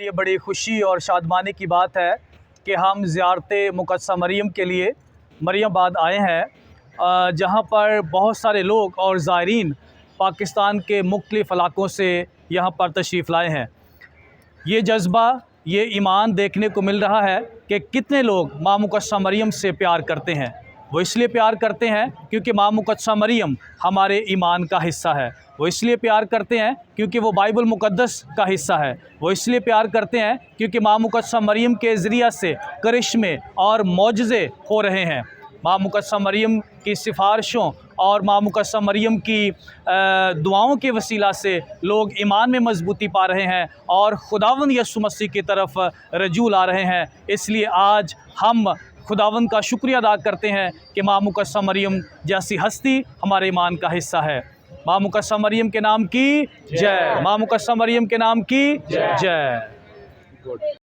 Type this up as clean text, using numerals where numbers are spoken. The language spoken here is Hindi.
लिए बड़ी खुशी और शादमानी की बात है कि हम ज़ियारत मुक़द्दसा मरियम के लिए मरियमाबाद आए हैं, जहाँ पर बहुत सारे लोग और ज़ायरीन पाकिस्तान के मुख्तलिफ़ इलाक़ों से यहाँ पर तशरीफ़ लाए हैं। ये जज्बा, ये ईमान देखने को मिल रहा है कि कितने लोग माँ मुक़द्दसा मरियम से प्यार करते हैं। वो इसलिए प्यार करते हैं क्योंकि माँ मुक़द्दसा मरियम हमारे ईमान का हिस्सा है। वो इसलिए प्यार करते हैं क्योंकि वो बाइबल मुक़द्दस का हिस्सा है। वो इसलिए प्यार करते हैं क्योंकि माँ मुक़द्दसा मरियम के ज़रिया से करिश्मे और मौजज़े हो रहे हैं। माँ मुक़द्दसा मरियम की सिफारिशों और माँ मुक़द्दसा मरियम की दुआओं के वसीला से लोग ईमान में मजबूती पा रहे हैं और खुदावंद यीशु मसीह की तरफ रजू ला रहे हैं। इसलिए आज हम खुदावंद का शुक्रिया अदा करते हैं कि माँ मुक़द्दसा मरियम जैसी हस्ती हमारे ईमान का हिस्सा है। माँ मुक़द्दसा मरियम के नाम की जय। माँ मुक़द्दसा मरियम के नाम की जय।